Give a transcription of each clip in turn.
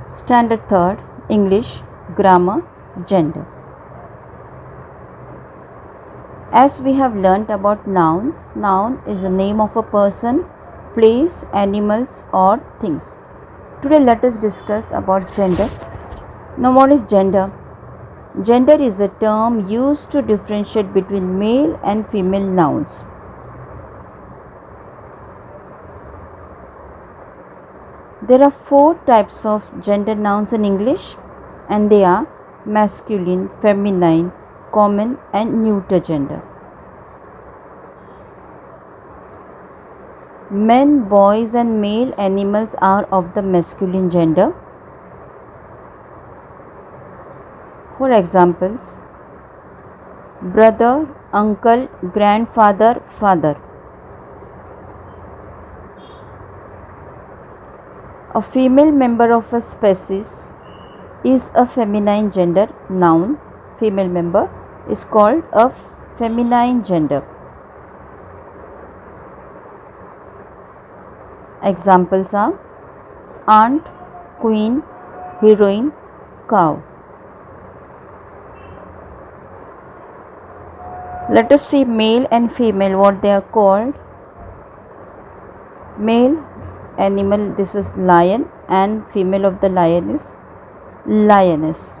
Standard 3rd English Grammar Gender. As we have learnt about nouns, noun is the name of a person, place, animals or things. Today let us discuss about gender. Now what is gender? Gender is a term used to differentiate between male and female nouns. There are 4 types of gender nouns in English, and they are masculine, feminine, common and neuter gender. Men, boys and male animals are of the masculine gender. For examples, brother, uncle, grandfather, father. A female member of a species is a feminine gender noun. Female member is called a feminine gender. Examples are aunt, queen, heroine, cow. Let us see male and female, what they are called. Male animal, this is lion, and female of the lion is lioness.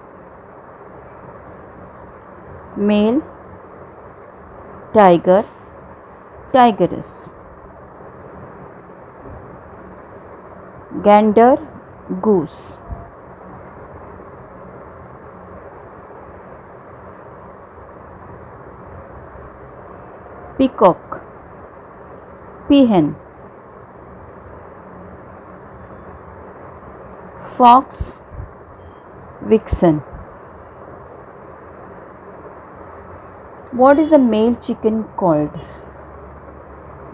Male tiger, tigress. Gander, goose. Peacock, peahen. Fox, vixen. What is the male chicken called?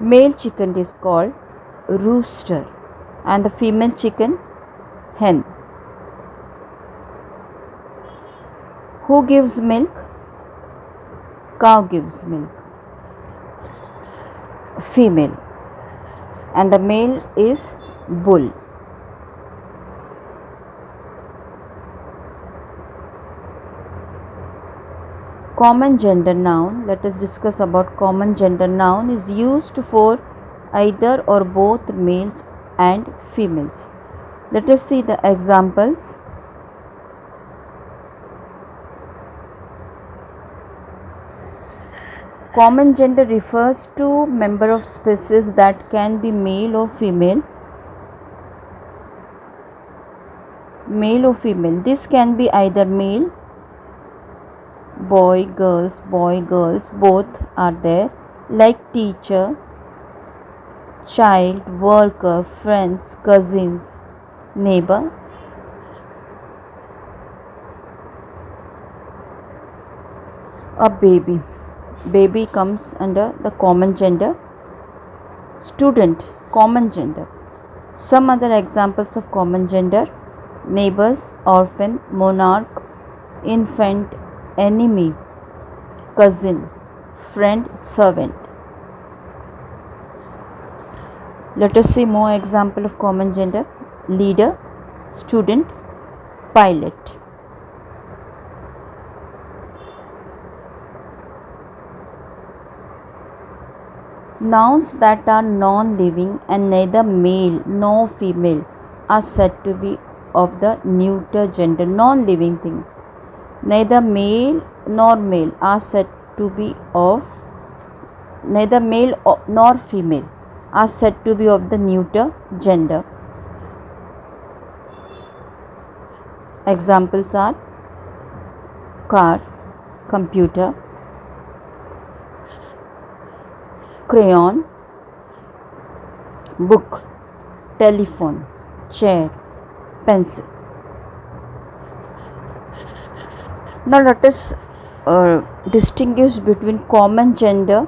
Male chicken is called rooster and the female chicken hen. Who gives milk? Cow gives milk. Female, and the male is bull. Common gender noun. Let us discuss about common gender noun is used for either or both males and females. Let us see the examples. Common gender refers to member of species that can be male or female. Male or female. This can be either male, boy, girls, both are there, like teacher, child, worker, friends, cousins, neighbor. A baby. Baby comes under the common gender. Student, common gender. Some other examples of common gender: neighbors, orphan, monarch, infant, enemy, cousin, friend, servant. Let us see more example of common gender: leader, student, pilot. Nouns that are non-living and neither male nor female are said to be of the neuter gender. Non-living things, neither male nor male are said to be of, neither male nor female are said to be of the neuter gender. Examples are car, computer, crayon, book, telephone, chair, pencil. Now let us distinguish between common gender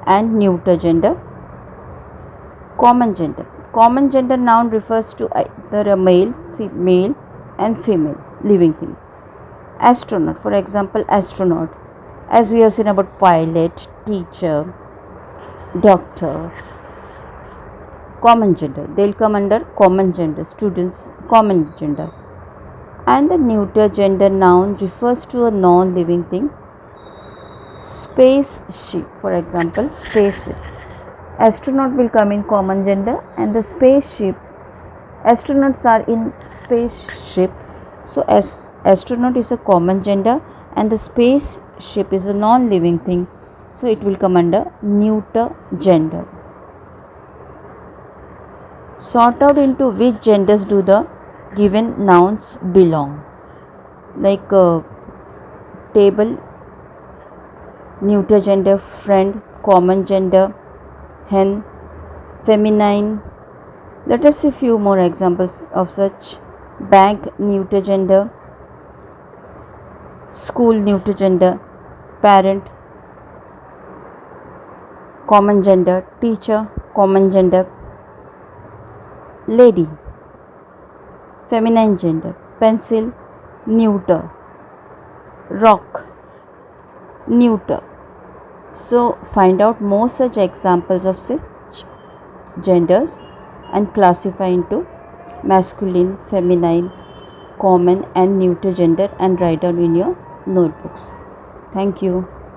and neuter gender. Common gender. Common gender noun refers to either a male and female living thing. Astronaut, for example, astronaut, as we have seen about pilot, teacher, doctor. Common gender, they will come under common gender. Students, common gender. And the neuter gender noun refers to a non-living thing. Spaceship, for example, spaceship. Astronaut will come in common gender, and the spaceship, astronauts are in spaceship. So as astronaut is a common gender and the spaceship is a non-living thing, so it will come under neuter gender. Sort out into which genders do the given nouns belong. Like table, neuter gender; friend, common gender; hen, feminine. Let us see few more examples of such. Bag, neuter gender; school, neuter gender; parent, common gender; teacher, common gender; lady, feminine gender; pencil, neuter; rock, neuter. So find out more such examples of such genders and classify into masculine, feminine, common and neuter gender and write down in your notebooks. Thank you.